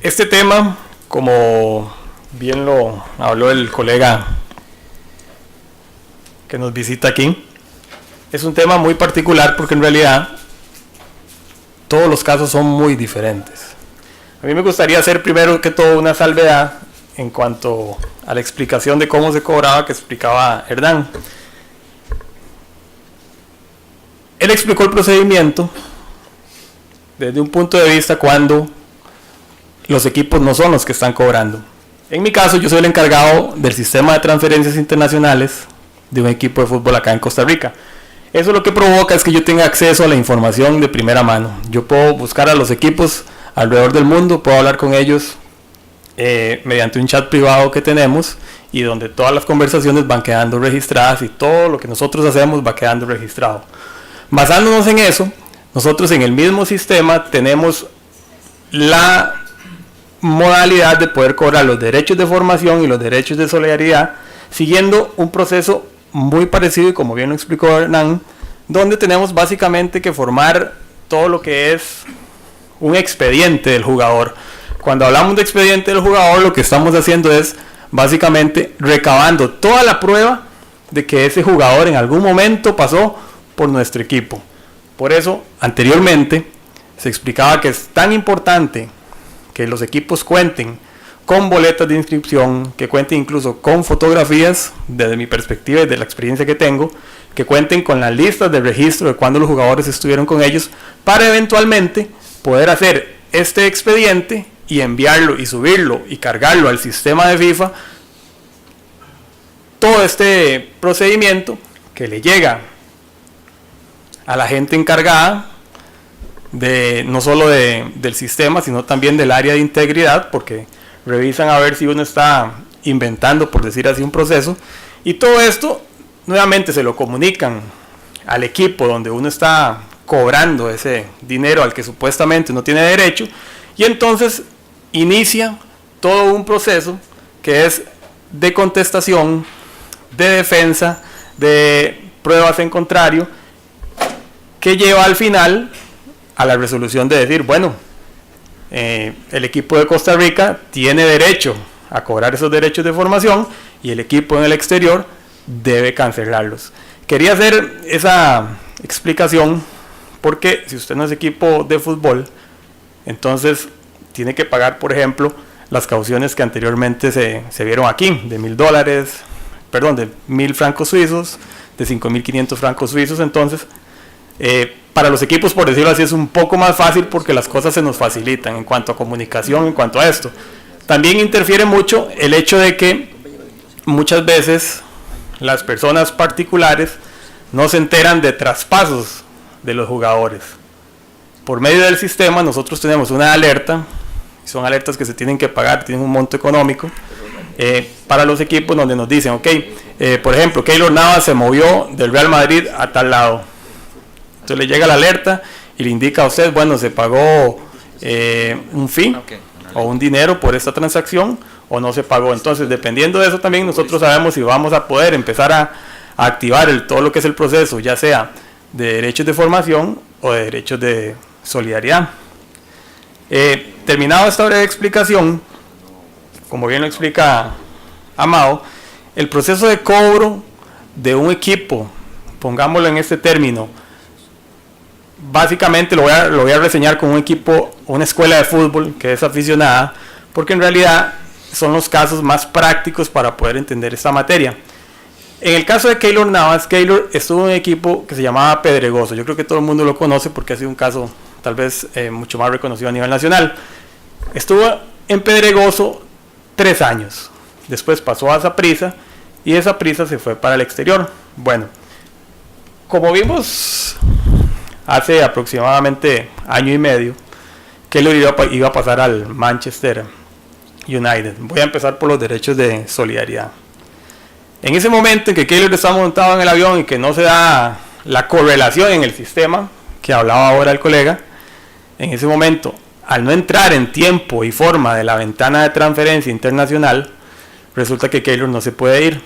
Este tema, como bien lo habló el colega que nos visita aquí, es un tema muy particular porque en realidad todos los casos son muy diferentes. A mí me gustaría hacer primero que todo una salvedad en cuanto a la explicación de cómo se cobraba que explicaba Hernán. Él explicó el procedimiento desde un punto de vista cuando los equipos no son los que están cobrando. En mi caso, yo soy el encargado del sistema de transferencias internacionales de un equipo de fútbol acá en Costa Rica. Eso lo que provoca es que yo tenga acceso a la información de primera mano. Yo puedo buscar a los equipos alrededor del mundo, puedo hablar con ellos mediante un chat privado que tenemos y donde todas las conversaciones van quedando registradas y todo lo que nosotros hacemos va quedando registrado. Basándonos en eso, nosotros en el mismo sistema tenemos la modalidad de poder cobrar los derechos de formación y los derechos de solidaridad siguiendo un proceso muy parecido y como bien lo explicó Hernán, donde tenemos básicamente que formar todo lo que es un expediente del jugador. Cuando hablamos de expediente del jugador, lo que estamos haciendo es básicamente recabando toda la prueba de que ese jugador en algún momento pasó por nuestro equipo. Por eso, anteriormente, se explicaba que es tan importante que los equipos cuenten con boletas de inscripción, que cuenten incluso con fotografías, desde mi perspectiva y de la experiencia que tengo, que cuenten con las listas de registro de cuando los jugadores estuvieron con ellos, para eventualmente poder hacer este expediente y enviarlo y subirlo y cargarlo al sistema de FIFA. Todo este procedimiento que le llega a la gente encargada de no solo del sistema, sino también del área de integridad, porque revisan a ver si uno está inventando, por decir así, un proceso, y todo esto nuevamente se lo comunican al equipo donde uno está cobrando ese dinero al que supuestamente no tiene derecho, y entonces inicia todo un proceso que es de contestación, de defensa, de pruebas en contrario, que lleva al final a la resolución de decir, bueno, el equipo de Costa Rica tiene derecho a cobrar esos derechos de formación y el equipo en el exterior debe cancelarlos. Quería hacer esa explicación porque si usted no es equipo de fútbol, entonces tiene que pagar, por ejemplo, las cauciones que anteriormente se vieron aquí, de $1,000, perdón, de 1,000 francos suizos, de 5,500 francos suizos. Entonces, para los equipos, por decirlo así, es un poco más fácil porque las cosas se nos facilitan en cuanto a comunicación, en cuanto a esto. También interfiere mucho el hecho de que muchas veces las personas particulares no se enteran de traspasos de los jugadores. Por medio del sistema nosotros tenemos una alerta, son alertas que se tienen que pagar, tienen un monto económico, para los equipos donde nos dicen, ok, por ejemplo, Keylor Navas se movió del Real Madrid a tal lado. Entonces le llega la alerta y le indica a usted, bueno, se pagó un fee o un dinero por esta transacción o no se pagó. Entonces, dependiendo de eso también nosotros sabemos si vamos a poder empezar a activar todo lo que es el proceso, ya sea de derechos de formación o de derechos de solidaridad. Terminado esta breve explicación, como bien lo explica Amado, el proceso de cobro de un equipo, pongámoslo en este término, básicamente lo voy a reseñar con un equipo, una escuela de fútbol que es aficionada, porque en realidad son los casos más prácticos para poder entender esta materia. En el caso de Keylor Navas, Keylor estuvo en un equipo que se llamaba Pedregoso. Yo creo que todo el mundo lo conoce porque ha sido un caso tal vez mucho más reconocido a nivel nacional. Estuvo en Pedregoso 3 años. Después pasó a Saprissa y de Saprissa se fue para el exterior. Bueno, como vimos hace aproximadamente año y medio, Keylor iba a pasar al Manchester United. Voy a empezar por los derechos de solidaridad. En ese momento en que Keylor está montado en el avión y que no se da la correlación en el sistema que hablaba ahora el colega, en ese momento, al no entrar en tiempo y forma de la ventana de transferencia internacional, resulta que Keylor no se puede ir.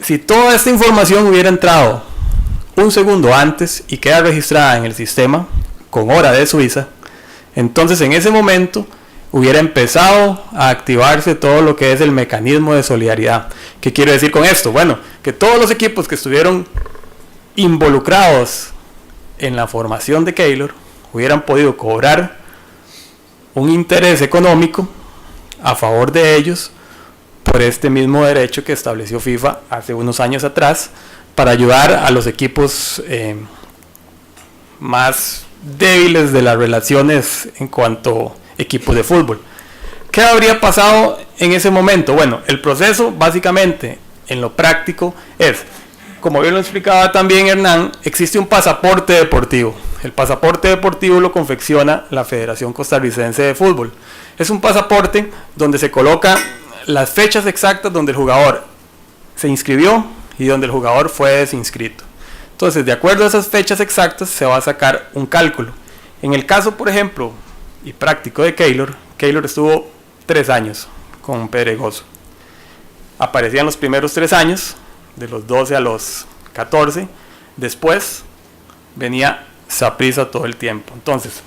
Si toda esta información hubiera entrado un segundo antes y queda registrada en el sistema con hora de Suiza, entonces en ese momento hubiera empezado a activarse todo lo que es el mecanismo de solidaridad. ¿Qué quiero decir con esto? Bueno, que todos los equipos que estuvieron involucrados en la formación de Keylor hubieran podido cobrar un interés económico a favor de ellos por este mismo derecho que estableció FIFA hace unos años atrás para ayudar a los equipos más débiles de las relaciones en cuanto a equipos de fútbol. ¿Qué habría pasado en ese momento? Bueno, el proceso básicamente en lo práctico es, como bien lo explicaba también Hernán, existe un pasaporte deportivo. El pasaporte deportivo lo confecciona la Federación Costarricense de Fútbol. Es un pasaporte donde se coloca las fechas exactas donde el jugador se inscribió y donde el jugador fue desinscrito. Entonces, de acuerdo a esas fechas exactas, se va a sacar un cálculo. En el caso, por ejemplo, y práctico de Keylor estuvo 3 años con Pedregoso. Aparecían los primeros 3 años, de los 12 a los 14. Después venía Saprissa todo el tiempo. Entonces,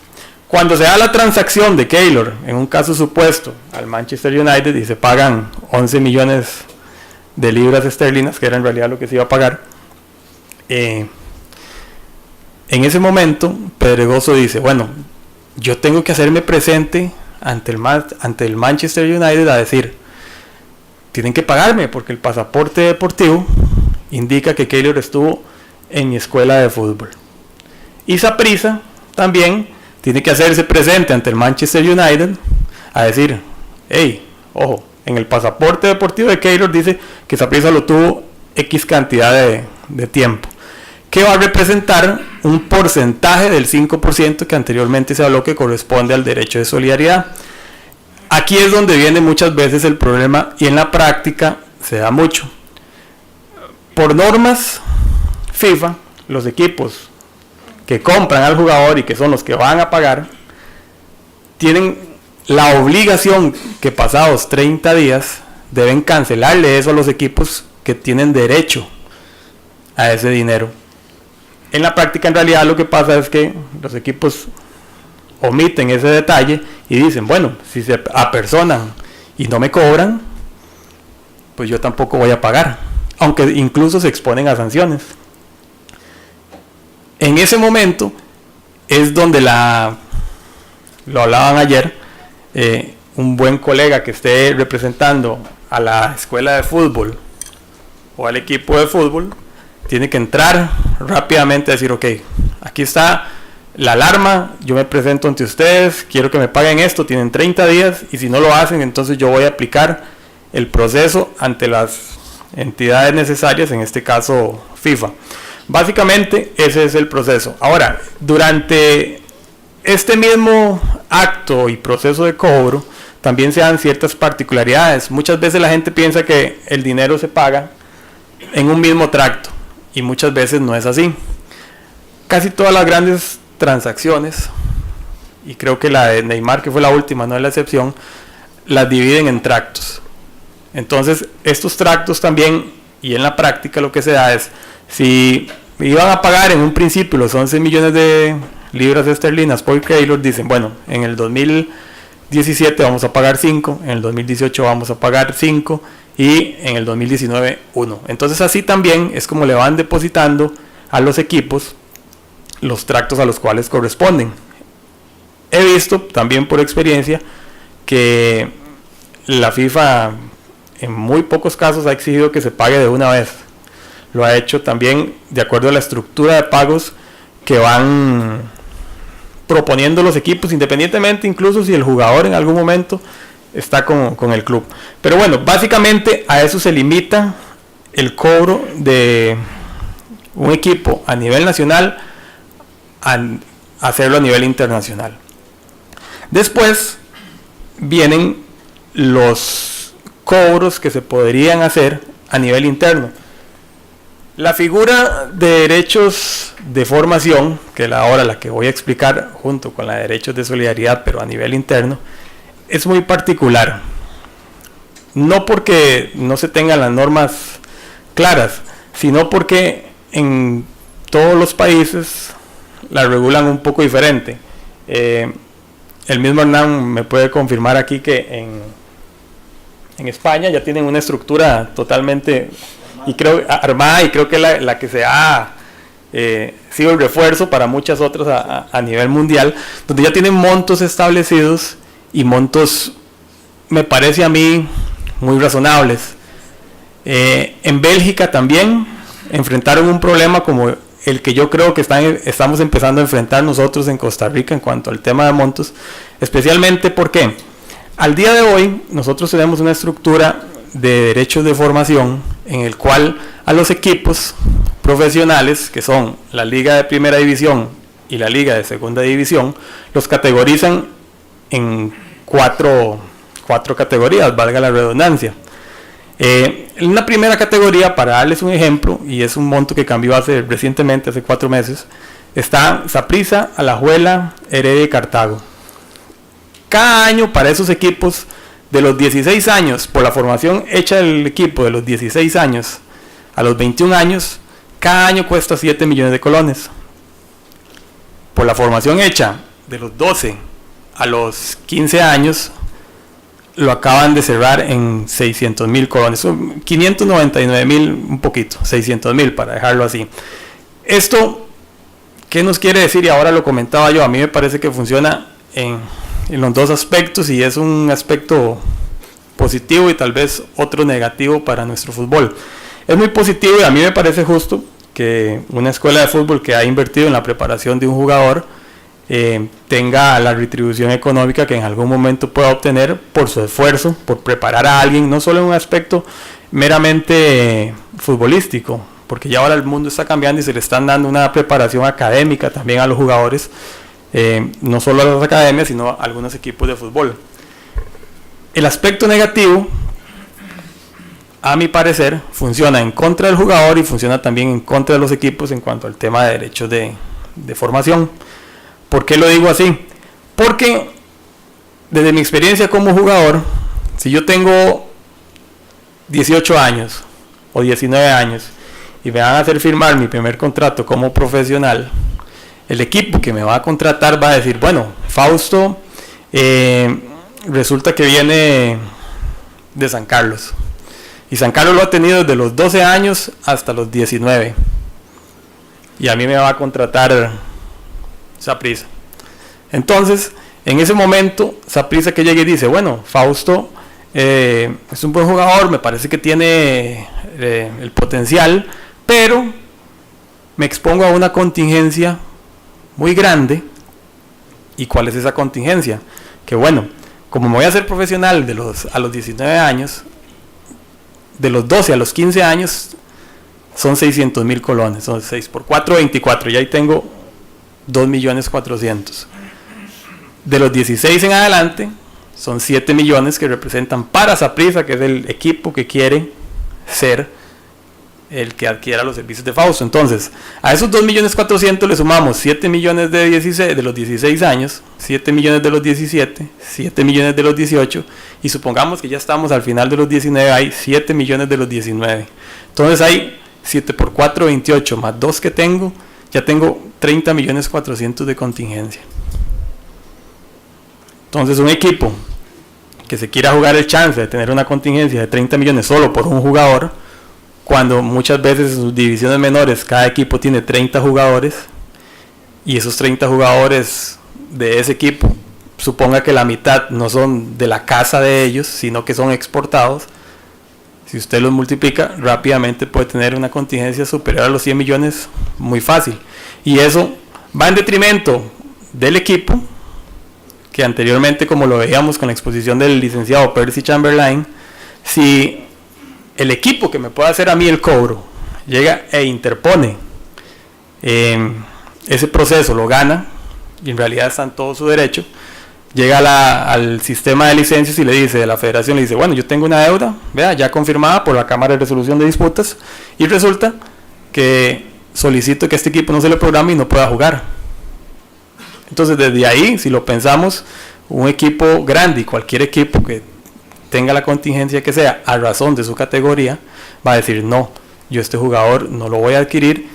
cuando se da la transacción de Keylor, en un caso supuesto, al Manchester United y se pagan 11 millones de libras esterlinas, que era en realidad lo que se iba a pagar, en ese momento Pedregoso dice, bueno, yo tengo que hacerme presente ante el Manchester United a decir, tienen que pagarme porque el pasaporte deportivo indica que Keylor estuvo en mi escuela de fútbol. Y Saprissa también tiene que hacerse presente ante el Manchester United a decir, hey, ojo, en el pasaporte deportivo de Keylor dice que Saprissa lo tuvo X cantidad de tiempo, que va a representar un porcentaje del 5% que anteriormente se habló que corresponde al derecho de solidaridad. Aquí es donde viene muchas veces el problema y en la práctica se da mucho. Por normas FIFA, los equipos que compran al jugador y que son los que van a pagar, tienen la obligación que pasados 30 días deben cancelarle eso a los equipos que tienen derecho a ese dinero. En la práctica, en realidad, lo que pasa es que los equipos omiten ese detalle y dicen, bueno, si se apersonan y no me cobran, pues yo tampoco voy a pagar, aunque incluso se exponen a sanciones. En ese momento es donde lo hablaban ayer, un buen colega que esté representando a la escuela de fútbol o al equipo de fútbol, tiene que entrar rápidamente a decir, ok, aquí está la alarma, yo me presento ante ustedes, quiero que me paguen esto, tienen 30 días y si no lo hacen, entonces yo voy a aplicar el proceso ante las entidades necesarias, en este caso FIFA. Básicamente ese es el proceso. Ahora, durante este mismo acto y proceso de cobro, también se dan ciertas particularidades. Muchas veces la gente piensa que el dinero se paga en un mismo tracto. Y muchas veces no es así. Casi todas las grandes transacciones, y creo que la de Neymar, que fue la última, no es la excepción, las dividen en tractos. Entonces, estos tractos también, y en la práctica lo que se da es, si iban a pagar en un principio los 11 millones de libras esterlinas por Keylor, dicen, bueno, en el 2017 vamos a pagar 5, en el 2018 vamos a pagar 5, y en el 2019 1. Entonces así también es como le van depositando a los equipos los tractos a los cuales corresponden. He visto también por experiencia que la FIFA en muy pocos casos ha exigido que se pague de una vez. Lo ha hecho también de acuerdo a la estructura de pagos que van proponiendo los equipos, independientemente incluso si el jugador en algún momento está con el club. Pero bueno, básicamente a eso se limita el cobro de un equipo a nivel nacional a hacerlo a nivel internacional. Después vienen los cobros que se podrían hacer a nivel interno. La figura de derechos de formación, que es ahora la que voy a explicar junto con la de derechos de solidaridad, pero a nivel interno, es muy particular. No porque no se tengan las normas claras, sino porque en todos los países la regulan un poco diferente. el mismo Hernán me puede confirmar aquí que en España ya tienen una estructura totalmente armada, y creo que la que se ha sido el refuerzo para muchas otras a nivel mundial, donde ya tienen montos establecidos y montos, me parece a mí, muy razonables. En Bélgica también enfrentaron un problema como el que yo creo que estamos empezando a enfrentar nosotros en Costa Rica en cuanto al tema de montos, especialmente porque al día de hoy nosotros tenemos una estructura de derechos de formación en el cual a los equipos profesionales, que son la Liga de Primera División y la Liga de Segunda División, los categorizan en cuatro categorías, valga la redundancia. En una primera categoría, para darles un ejemplo, y es un monto que cambió recientemente, hace 4 meses, está Saprissa, Alajuela, Heredia y Cartago. Cada año para esos equipos de los 16 años, por la formación hecha del equipo de los 16 años a los 21 años, cada año cuesta 7 millones de colones. Por la formación hecha de los 12 a los 15 años, lo acaban de cerrar en 600,000 colones, 599,000 un poquito, 600,000 para dejarlo así. Esto, ¿qué nos quiere decir? Y ahora lo comentaba yo, a mí me parece que funciona en los dos aspectos, y es un aspecto positivo y tal vez otro negativo para nuestro fútbol. Es muy positivo, y a mí me parece justo que una escuela de fútbol que ha invertido en la preparación de un jugador tenga la retribución económica que en algún momento pueda obtener por su esfuerzo, por preparar a alguien, no solo en un aspecto meramente futbolístico, porque ya ahora el mundo está cambiando y se le están dando una preparación académica también a los jugadores, no solo a las academias, sino a algunos equipos de fútbol. El aspecto negativo, a mi parecer, funciona en contra del jugador y funciona también en contra de los equipos en cuanto al tema de derechos de formación. ¿Por qué lo digo así? Porque desde mi experiencia como jugador, si yo tengo 18 años o 19 años y me van a hacer firmar mi primer contrato como profesional, el equipo que me va a contratar va a decir, bueno, Fausto resulta que viene de San Carlos, y San Carlos lo ha tenido desde los 12 años hasta los 19, y a mí me va a contratar Saprissa. Entonces, en ese momento, Saprissa que llega y dice, bueno, Fausto es un buen jugador, me parece que tiene el potencial, pero me expongo a una contingencia muy grande. ¿Y cuál es esa contingencia? Que bueno, como me voy a hacer profesional a los 19 años, de los 12 a los 15 años son 600,000 colones, son 6 por 4, 24, y ahí tengo 2.400.000. De los 16 en adelante son 7 millones que representan para Saprissa, que es el equipo que quiere ser el que adquiera los servicios de Fausto. Entonces, a esos 2.400.000 le sumamos 7 millones de los 16 años, 7 millones de los 17, 7 millones de los 18, y supongamos que ya estamos al final de los 19, hay 7 millones de los 19. Entonces hay 7 por 4, 28, más 2 que tengo, ya tengo 30.400.000 de contingencia. Entonces un equipo que se quiera jugar el chance de tener una contingencia de 30 millones solo por un jugador, cuando muchas veces en sus divisiones menores cada equipo tiene 30 jugadores, y esos 30 jugadores de ese equipo, suponga que la mitad no son de la casa de ellos, sino que son exportados, si usted los multiplica, rápidamente puede tener una contingencia superior a los 100 millones muy fácil. Y eso va en detrimento del equipo, que anteriormente, como lo veíamos con la exposición del licenciado Percy Chamberlain, si el equipo que me puede hacer a mí el cobro llega e interpone ese proceso, lo gana, y en realidad está en todo su derecho, llega al sistema de licencias y le dice, de la federación le dice, bueno, yo tengo una deuda, vea, ya confirmada por la Cámara de Resolución de Disputas, y resulta que solicito que este equipo no se le programe y no pueda jugar. Entonces, desde ahí, si lo pensamos, un equipo grande y cualquier equipo que tenga la contingencia que sea a razón de su categoría, va a decir, no, yo este jugador no lo voy a adquirir,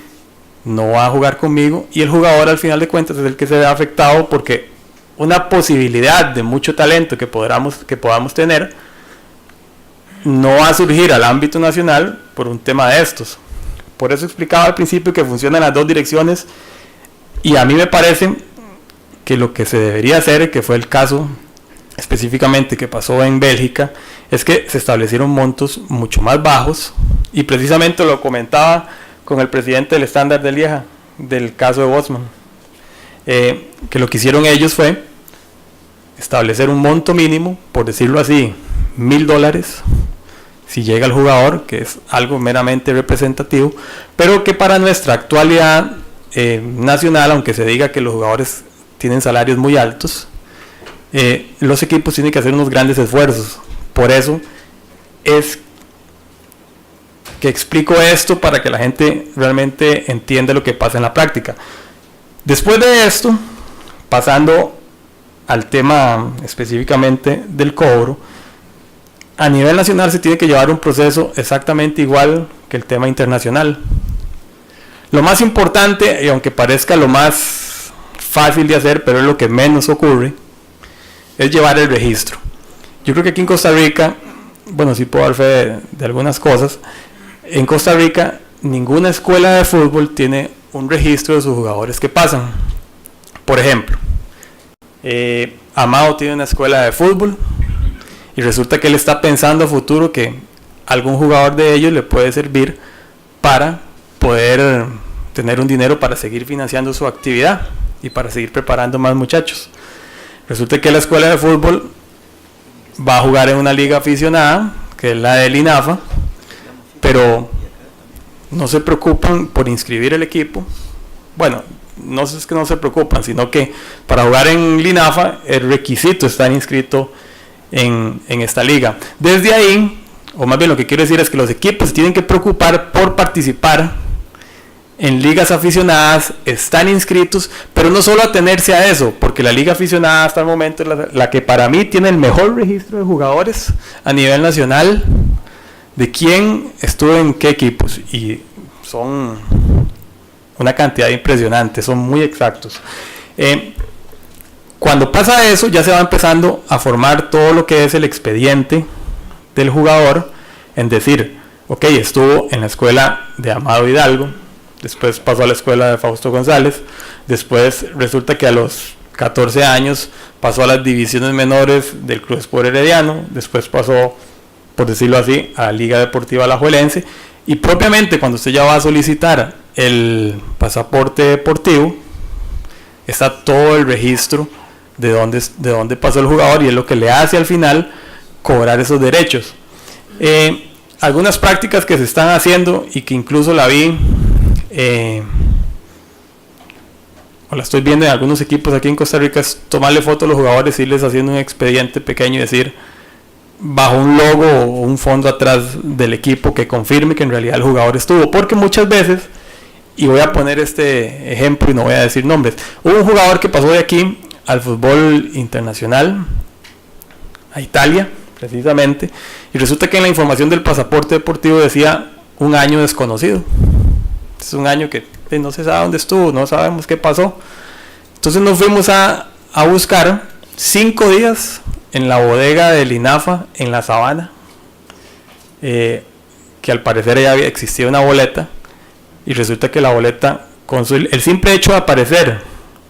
no va a jugar conmigo, y el jugador al final de cuentas es el que se ve afectado porque una posibilidad de mucho talento que podamos tener, no va a surgir al ámbito nacional por un tema de estos. Por eso explicaba al principio que funcionan las dos direcciones, y a mí me parece que lo que se debería hacer, que fue el caso específicamente que pasó en Bélgica, es que se establecieron montos mucho más bajos, y precisamente lo comentaba con el presidente del Standard de Lieja, del caso de Bosman, que lo que hicieron ellos fue establecer un monto mínimo, por decirlo así, $1,000, si llega el jugador, que es algo meramente representativo, pero que para nuestra actualidad nacional, aunque se diga que los jugadores tienen salarios muy altos, los equipos tienen que hacer unos grandes esfuerzos. Por eso es que explico esto, para que la gente realmente entienda lo que pasa en la práctica. Después de esto, pasando al tema específicamente del cobro, a nivel nacional se tiene que llevar un proceso exactamente igual que el tema internacional. Lo más importante, y aunque parezca lo más fácil de hacer, pero es lo que menos ocurre, es llevar el registro. Yo creo que aquí en Costa Rica, bueno, sí puedo dar fe de algunas cosas. En Costa Rica, ninguna escuela de fútbol tiene un registro de sus jugadores que pasan. Por ejemplo, Amado tiene una escuela de fútbol, y resulta que él está pensando a futuro que algún jugador de ellos le puede servir para poder tener un dinero para seguir financiando su actividad y para seguir preparando más muchachos. Resulta que la escuela de fútbol va a jugar en una liga aficionada, que es la del INAFA, pero no se preocupan por inscribir el equipo. Bueno, no es que no se preocupan, sino que para jugar en INAFA el requisito es estar inscrito en esta liga. Desde ahí, o más bien lo que quiero decir es que los equipos tienen que preocupar por participar en ligas aficionadas, están inscritos, pero no solo atenerse a eso, porque la liga aficionada hasta el momento es la que para mí tiene el mejor registro de jugadores a nivel nacional, de quién estuvo en qué equipos, y son una cantidad impresionante, son muy exactos. Cuando pasa eso, ya se va empezando a formar todo lo que es el expediente del jugador, en decir, ok, estuvo en la escuela de Amado Hidalgo, después pasó a la escuela de Fausto González, después resulta que a los 14 años pasó a las divisiones menores del Club Sport Herediano, después pasó, por decirlo así, a la Liga Deportiva Alajuelense, y propiamente cuando usted ya va a solicitar el pasaporte deportivo, está todo el registro de dónde pasó el jugador, y es lo que le hace al final cobrar esos derechos. Algunas prácticas que se están haciendo, y que incluso la vi o la estoy viendo en algunos equipos aquí en Costa Rica, es tomarle fotos a los jugadores, irles haciendo un expediente pequeño y decir, bajo un logo o un fondo atrás del equipo, que confirme que en realidad el jugador estuvo, porque muchas veces, y voy a poner este ejemplo y no voy a decir nombres, hubo un jugador que pasó de aquí al fútbol internacional, a Italia precisamente, y resulta que en la información del pasaporte deportivo decía un año desconocido. Es un año que no se sabe dónde estuvo, no sabemos qué pasó. Entonces nos fuimos a buscar 5 días en la bodega del INAFA en La Sabana, que al parecer ya existía una boleta, y resulta que la boleta, con el simple hecho de aparecer,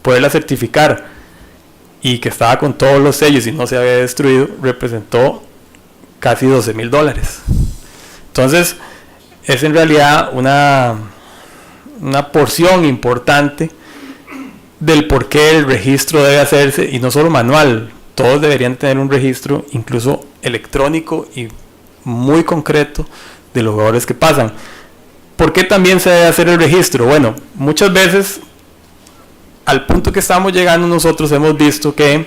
poderla certificar, y que estaba con todos los sellos y no se había destruido, representó casi $12,000. Entonces es en realidad una porción importante del por qué el registro debe hacerse, y no solo manual, todos deberían tener un registro incluso electrónico y muy concreto de los jugadores que pasan. ¿Por qué también se debe hacer el registro? Bueno, muchas veces, al punto que estamos llegando nosotros, hemos visto que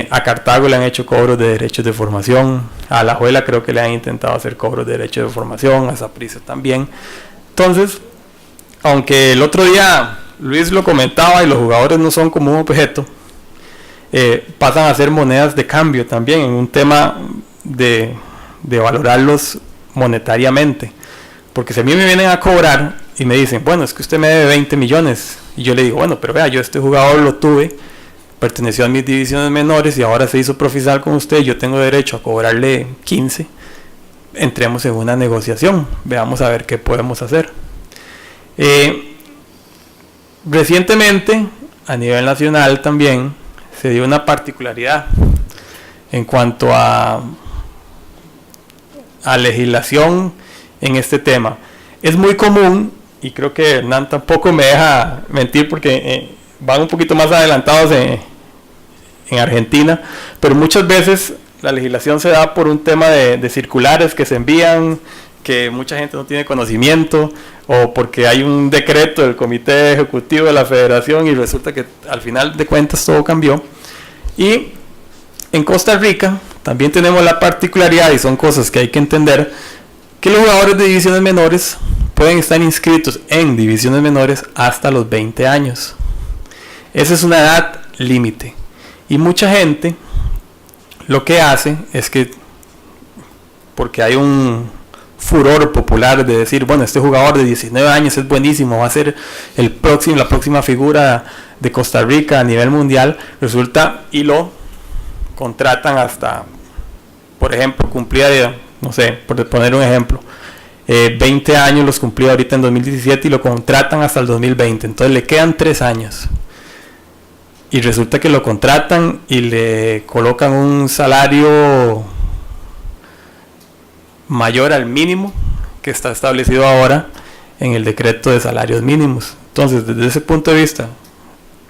a Cartago le han hecho cobros de derechos de formación, a Alajuela creo que le han intentado hacer cobros de derechos de formación, a Saprissa también. Entonces, aunque el otro día Luis lo comentaba y los jugadores no son como un objeto, pasan a ser monedas de cambio también, en un tema de valorarlos monetariamente. Porque si a mí me vienen a cobrar y me dicen, bueno, es que usted me debe 20 millones, y yo le digo, bueno, pero vea, yo este jugador lo tuve perteneció a mis divisiones menores y ahora se hizo profesional con usted, yo tengo derecho a cobrarle 15, entremos en una negociación, veamos a ver qué podemos hacer. Recientemente, a nivel nacional también, se dio una particularidad en cuanto a legislación en este tema. Es muy común, y creo que Hernán tampoco me deja mentir porque van un poquito más adelantados en Argentina, pero muchas veces la legislación se da por un tema de circulares que se envían, que mucha gente no tiene conocimiento, o porque hay un decreto del Comité Ejecutivo de la Federación y resulta que al final de cuentas todo cambió. Y en Costa Rica también tenemos la particularidad, y son cosas que hay que entender, que los jugadores de divisiones menores pueden estar inscritos en divisiones menores hasta los 20 años. Esa es una edad límite. Y mucha gente lo que hace es que, porque hay un furor popular de decir, bueno, este jugador de 19 años es buenísimo, va a ser la próxima figura de Costa Rica a nivel mundial, resulta y lo contratan hasta, por ejemplo, cumplía, no sé, por poner un ejemplo, 20 años los cumplió ahorita en 2017 y lo contratan hasta el 2020, entonces le quedan 3 años. Y resulta que lo contratan y le colocan un salario mayor al mínimo que está establecido ahora en el decreto de salarios mínimos. Entonces, desde ese punto de vista,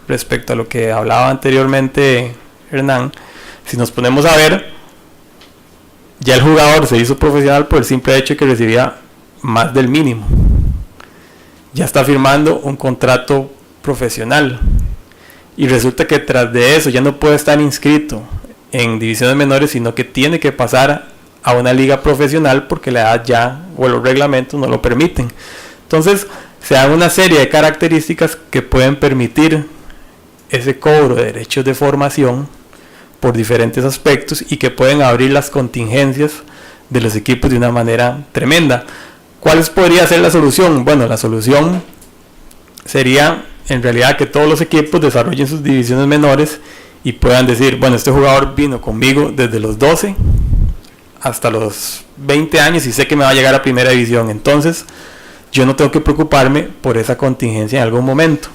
respecto a lo que hablaba anteriormente Hernán, si nos ponemos a ver, ya el jugador se hizo profesional por el simple hecho de que recibía más del mínimo. Ya está firmando un contrato profesional. Y resulta que tras de eso ya no puede estar inscrito en divisiones menores, sino que tiene que pasar a una liga profesional porque la edad ya o los reglamentos no lo permiten. Entonces se dan una serie de características que pueden permitir ese cobro de derechos de formación por diferentes aspectos y que pueden abrir las contingencias de los equipos de una manera tremenda. ¿Cuál podría ser la solución? Bueno, la solución sería en realidad que todos los equipos desarrollen sus divisiones menores y puedan decir, bueno, este jugador vino conmigo desde los 12 hasta los 20 años y sé que me va a llegar a primera división, entonces yo no tengo que preocuparme por esa contingencia en algún momento.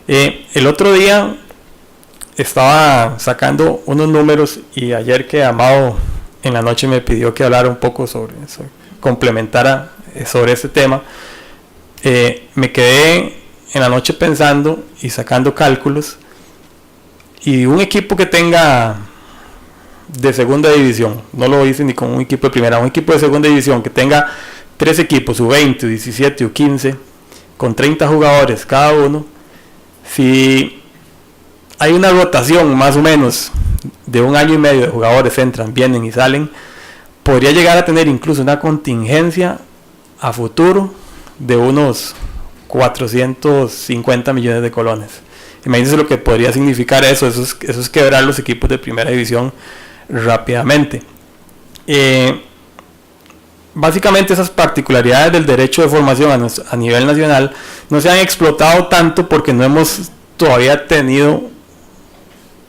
El otro día estaba sacando unos números y ayer que Amado en la noche me pidió que hablara un poco sobre eso, complementara sobre este tema, me quedé en la noche pensando y sacando cálculos, y un equipo que tenga de segunda división, no lo hice ni con un equipo de primera, un equipo de segunda división que tenga 3 equipos, U20, 17 o 15, con 30 jugadores cada uno, si hay una rotación más o menos de 1 año y medio de jugadores, entran, vienen y salen, podría llegar a tener incluso una contingencia a futuro de unos 450 millones de colones. Imagínense lo que podría significar eso es quebrar los equipos de primera división rápidamente. Básicamente esas particularidades del derecho de formación a nivel nacional no se han explotado tanto porque no hemos todavía tenido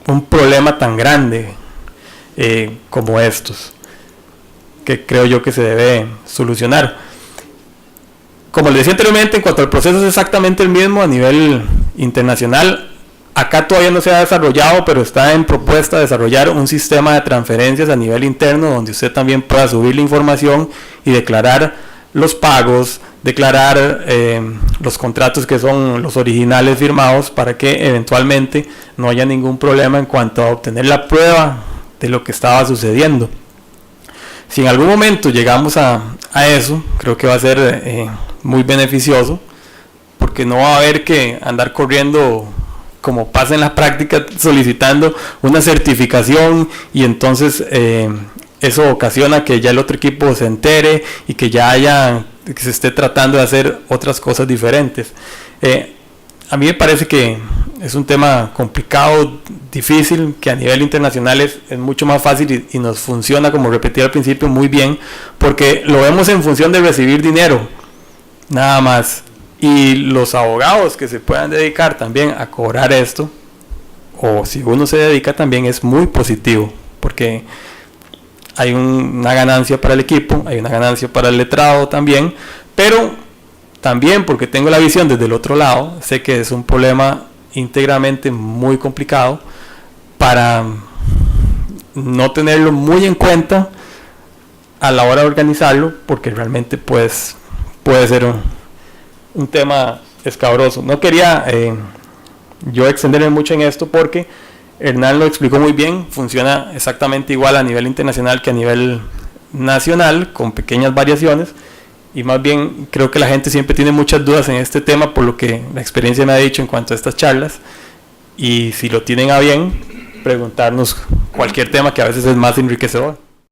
un problema tan grande como estos, que creo yo que se debe solucionar. Como les decía anteriormente, en cuanto al proceso es exactamente el mismo a nivel internacional. Acá todavía no se ha desarrollado, pero está en propuesta desarrollar un sistema de transferencias a nivel interno donde usted también pueda subir la información y declarar los pagos, declarar los contratos que son los originales firmados para que eventualmente no haya ningún problema en cuanto a obtener la prueba de lo que estaba sucediendo. Si en algún momento llegamos a eso, creo que va a ser muy beneficioso, porque no va a haber que andar corriendo como pasa en la práctica solicitando una certificación y entonces eso ocasiona que ya el otro equipo se entere y que que se esté tratando de hacer otras cosas diferentes. A mí me parece que es un tema complicado, difícil, que a nivel internacional es mucho más fácil y nos funciona, como repetí al principio, muy bien, porque lo vemos en función de recibir dinero, nada más. Y los abogados que se puedan dedicar también a cobrar esto, o si uno se dedica también es muy positivo, porque hay una ganancia para el equipo, hay una ganancia para el letrado también, pero también porque tengo la visión desde el otro lado, sé que es un problema íntegramente muy complicado para no tenerlo muy en cuenta a la hora de organizarlo, porque realmente pues puede ser un tema escabroso. No quería yo extenderme mucho en esto porque Hernán lo explicó muy bien, funciona exactamente igual a nivel internacional que a nivel nacional, con pequeñas variaciones, y más bien creo que la gente siempre tiene muchas dudas en este tema, por lo que la experiencia me ha dicho en cuanto a estas charlas, y si lo tienen a bien, preguntarnos cualquier tema que a veces es más enriquecedor.